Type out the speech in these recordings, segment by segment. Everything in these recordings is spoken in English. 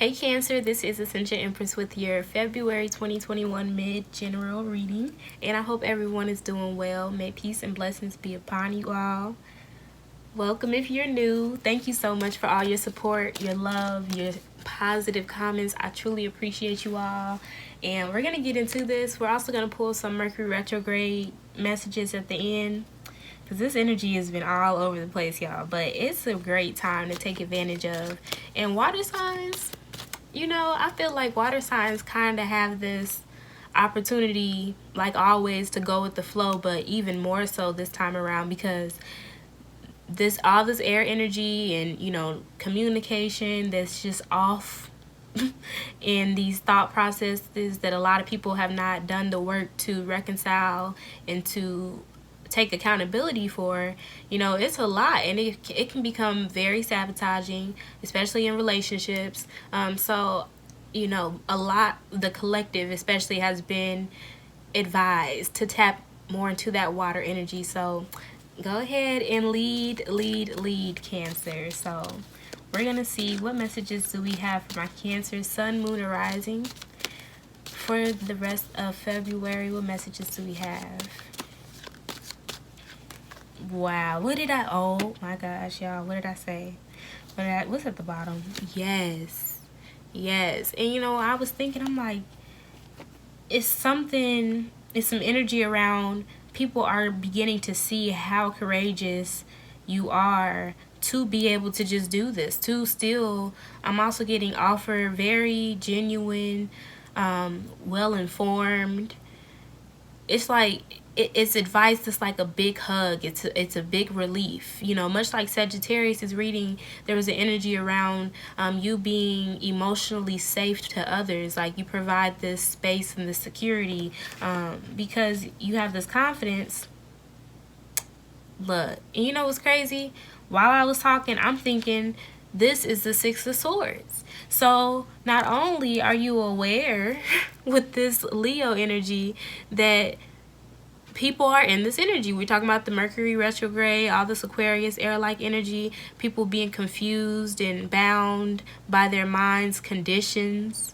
Hey Cancer, this is Ascension Empress with your February 2021 mid-general reading, and I hope everyone is doing well. May peace and blessings be upon you all. Welcome if you're new. Thank you so much for all your support, your love, your positive comments. I truly appreciate you all. And we're going to get into this. We're also going to pull some Mercury retrograde messages at the end, because this energy has been all over the place, y'all. But it's a great time to take advantage of. And water signs, you know, I feel like water signs kind of have this opportunity, like always, to go with the flow, but even more so this time around, because all this air energy and, you know, communication that's just off in these thought processes that a lot of people have not done the work to reconcile and to take accountability for. You know, it's a lot, and it can become very sabotaging, especially in relationships. So, you know, the collective especially has been advised to tap more into that water energy. So go ahead and lead Cancer. So we're gonna see what messages do we have for my Cancer Sun, Moon, and Rising for the rest of February. What messages do we have? Wow, oh my gosh, y'all, what did I say? What's at the bottom? Yes. And you know, I was thinking, I'm like, it's some energy around people are beginning to see how courageous you are to be able to just do this. I'm also getting offered very genuine, well-informed. It's like, it's advice that's like a big hug. It's a big relief. You know, much like Sagittarius' reading, there was an energy around you being emotionally safe to others. Like, you provide this space and this security because you have this confidence. Look, and you know what's crazy? While I was talking, I'm thinking, this is the Six of Swords. So not only are you aware with this Leo energy that people are in this energy. We're talking about the Mercury retrograde, all this Aquarius air-like energy, people being confused and bound by their mind's conditions.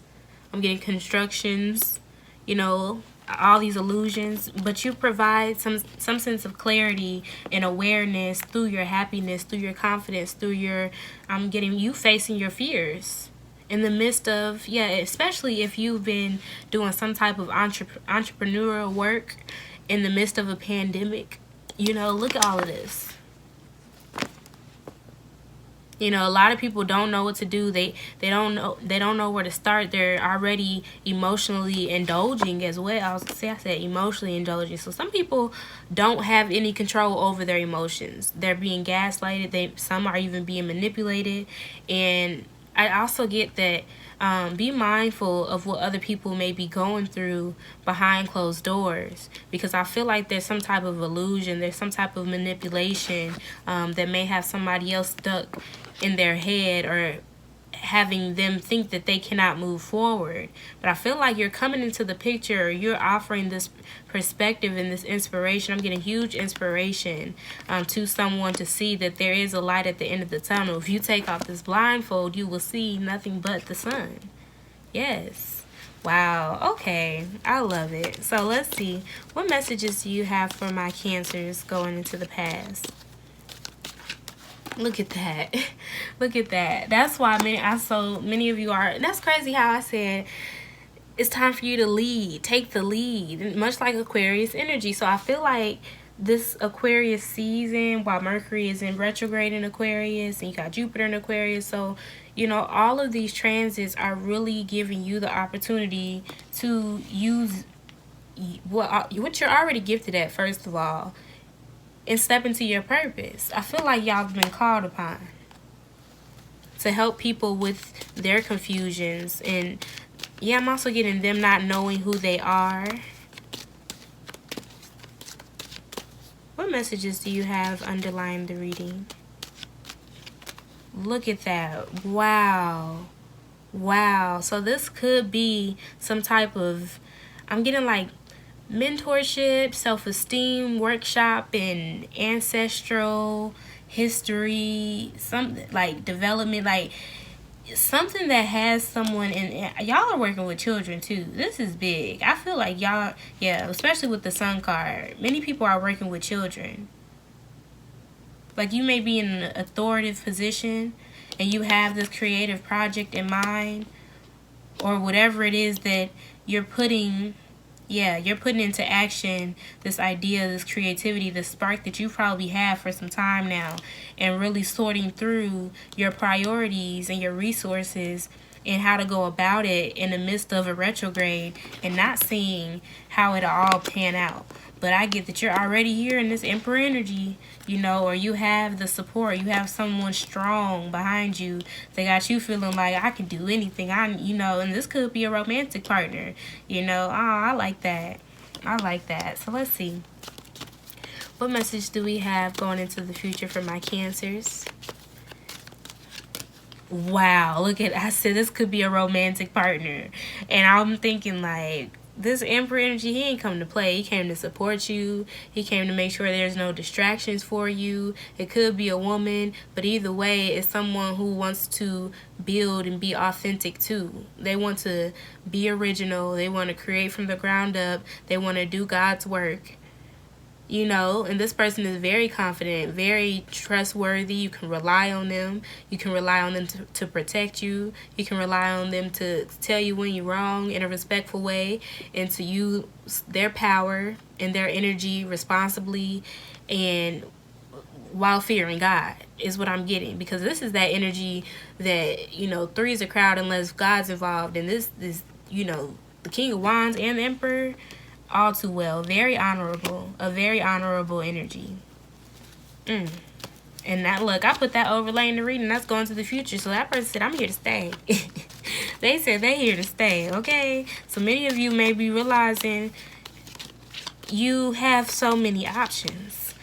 I'm getting constructions, you know, all these illusions, but you provide some sense of clarity and awareness through your happiness, through your confidence, I'm getting you facing your fears in the midst of, especially if you've been doing some type of entrepreneurial work in the midst of a pandemic. You know, look at all of this. You know, a lot of people don't know what to do. They don't know where to start. They're already emotionally indulging as well. I said emotionally indulging. So some people don't have any control over their emotions. They're being gaslighted. Some are even being manipulated. And I also get that be mindful of what other people may be going through behind closed doors, because I feel like there's some type of illusion, there's some type of manipulation that may have somebody else stuck in their head or having them think that they cannot move forward. But I feel like you're coming into the picture, you're offering this perspective and this inspiration. I'm getting huge inspiration to someone to see that there is a light at the end of the tunnel. If you take off this blindfold, you will see nothing but the sun. Yes. Wow. Okay. I love it. So let's see. What messages do you have for my Cancers going into the past? Look at that. Look at that. That's why so many of you are. That's crazy how I said it's time for you to lead. Take the lead. Much like Aquarius energy. So I feel like this Aquarius season, while Mercury is in retrograde in Aquarius and you got Jupiter in Aquarius. So, you know, all of these transits are really giving you the opportunity to use what you're already gifted at, first of all, and step into your purpose. I feel like y'all have been called upon to help people with their confusions. And I'm also getting them not knowing who they are. What messages do you have underlying the reading? Look at that. Wow. So this could be some type of, I'm getting like mentorship, self-esteem workshop, and ancestral history, something like development. Like, something that has someone in, y'all are working with children too. This is big. I feel like y'all, yeah, especially with the Sun card, many people are working with children. Like, you may be in an authoritative position and you have this creative project in mind, or whatever it is that you're putting into action, this idea, this creativity, this spark that you probably have for some time now, and really sorting through your priorities and your resources and how to go about it in the midst of a retrograde and not seeing how it'll all pan out. But I get that you're already here in this Emperor energy, or you have the support. You have someone strong behind you that got you feeling like I can do anything. And this could be a romantic partner. I like that. I like that. So let's see. What message do we have going into the future for my Cancers? Wow, look at, I said this could be a romantic partner. And I'm thinking like, this Emperor energy, he ain't come to play. He came to support you. He came to make sure there's no distractions for you. It could be a woman, but either way, it's someone who wants to build and be authentic too. They want to be original. They want to create from the ground up. They want to do God's work. And this person is very confident, very trustworthy. You can rely on them. You can rely on them to protect you. You can rely on them to tell you when you're wrong in a respectful way, and to use their power and their energy responsibly and while fearing God is what I'm getting. Because this is that energy that, three is a crowd unless God's involved. And this is, the King of Wands and the Emperor, all too well. Very honorable. A very honorable energy. And that, look, I put that overlay in the reading. That's going to the future. So that person said, I'm here to stay. They said they here to stay, okay? So many of you may be realizing you have so many options.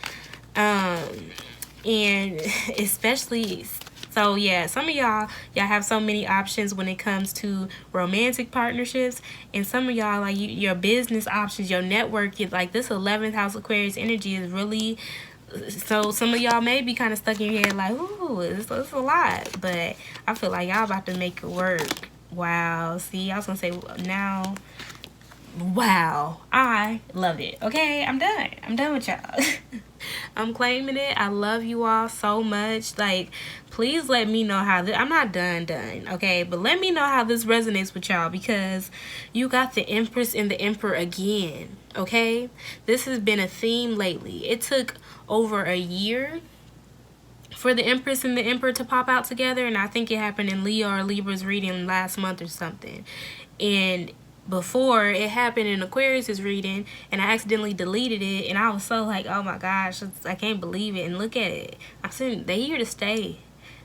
And especially... So, yeah, some of y'all have so many options when it comes to romantic partnerships. And some of y'all, like, your business options, your network, like this 11th house Aquarius energy is really... So, some of y'all may be kind of stuck in your head like, ooh, it's a lot. But I feel like y'all about to make it work. Wow. See, I was going to say now... Wow, I love it. Okay, I'm done with y'all. I'm claiming it. I love you all so much. Like, please let me know how this... I'm not done, okay? But let me know how this resonates with y'all, because you got the Empress and the Emperor again, okay? This has been a theme lately. It took over a year for the Empress and the Emperor to pop out together, and I think it happened in Leo or Libra's reading last month or something. And before, it happened in Aquarius's reading, and I accidentally deleted it, and I was so like, oh my gosh, I can't believe it. And look at it. I'm saying they here to stay.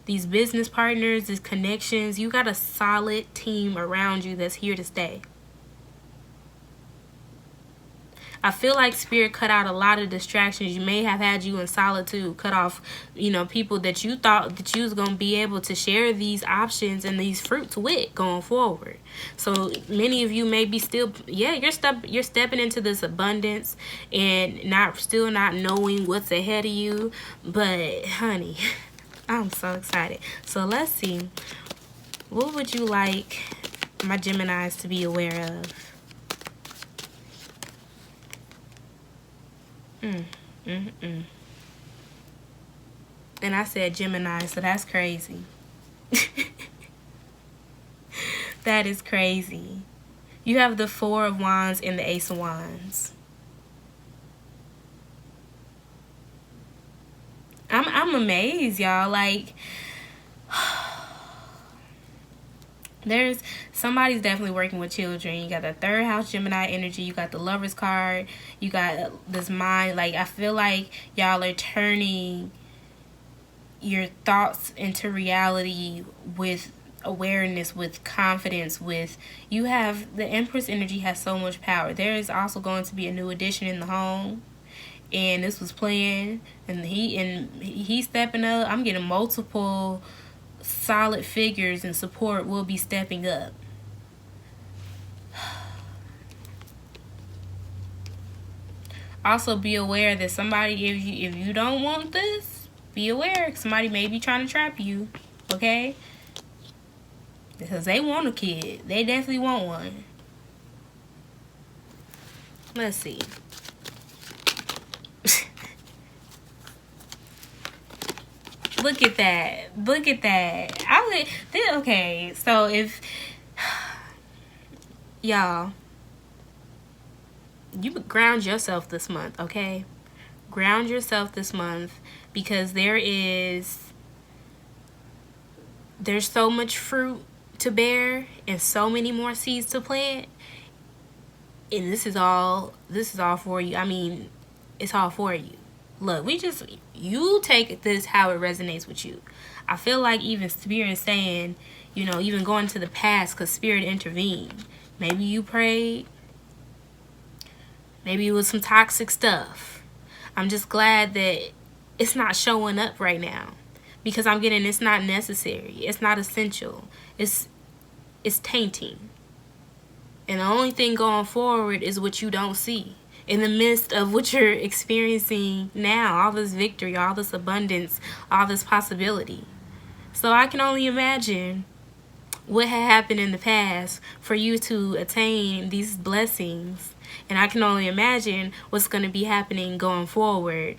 These business partners, these connections, you got a solid team around you that's here to stay. I feel like Spirit cut out a lot of distractions. You may have had you in solitude, cut off, people that you thought that you was going to be able to share these options and these fruits with going forward. So many of you may be still, you're stepping into this abundance and still not knowing what's ahead of you. But honey, I'm so excited. So let's see. What would you like my Geminis to be aware of? And I said Gemini, so that's crazy. That is crazy. You have the Four of Wands and the Ace of Wands. I'm amazed, y'all. Like, somebody's definitely working with children. You got the third house Gemini energy. You got the Lover's card. You got this mind. Like, I feel like y'all are turning your thoughts into reality with awareness, with confidence, you have the Empress energy has so much power. There is also going to be a new addition in the home, and this was planned, and he's stepping up. I'm getting multiple solid figures and support will be stepping up. Also, be aware that somebody, if you don't want this, be aware. Somebody may be trying to trap you, okay? Because they want a kid. They definitely want one. Let's see. Look at that. Look at that. Okay, so if y'all, you ground yourself this month, okay? Ground yourself this month, because there's so much fruit to bear and so many more seeds to plant. And this is all for you. I mean, it's all for you. Look, you take this how it resonates with you. I feel like even Spirit is saying, even going to the past, because Spirit intervened. Maybe you prayed. Maybe it was some toxic stuff. I'm just glad that it's not showing up right now, because I'm getting it's not necessary. It's not essential. It's tainting. And the only thing going forward is what you don't see. In the midst of what you're experiencing now, all this victory, all this abundance, all this possibility. So I can only imagine what had happened in the past for you to attain these blessings. And I can only imagine what's going to be happening going forward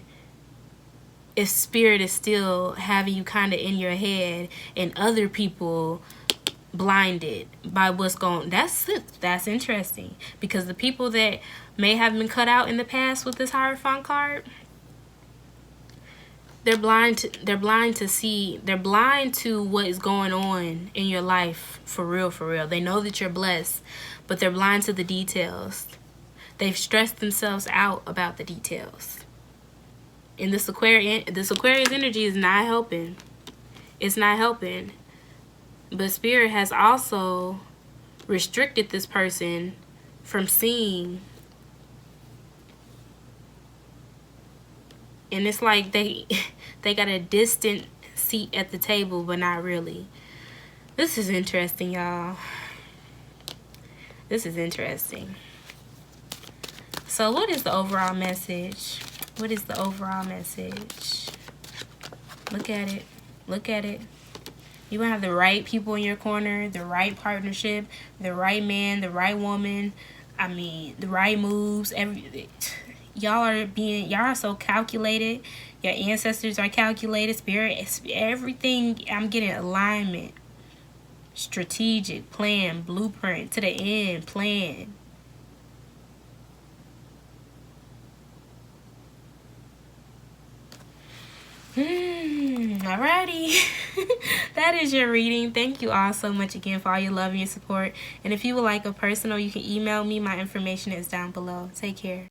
if Spirit is still having you kind of in your head and other people blinded by what's going. That's interesting, because the people that may have been cut out in the past with this Hierophant card, they're blind to what is going on in your life for real. They know that you're blessed, but they're blind to the details. They've stressed themselves out about the details. And this Aquarius energy is not helping. It's not helping. But Spirit has also restricted this person from seeing. And it's like they got a distant seat at the table, but not really. This is interesting, y'all. This is interesting. So what is the overall message? What is the overall message? Look at it. Look at it. You're going to have the right people in your corner, the right partnership, the right man, the right woman. I mean, the right moves. Y'all are so calculated. Your ancestors are calculated. Spirit, everything. I'm getting alignment. Strategic, plan, blueprint, to the end, plan. Alrighty. That is your reading. Thank you all so much again for all your love and your support. And if you would like a personal, you can email me. My information is down below. Take care.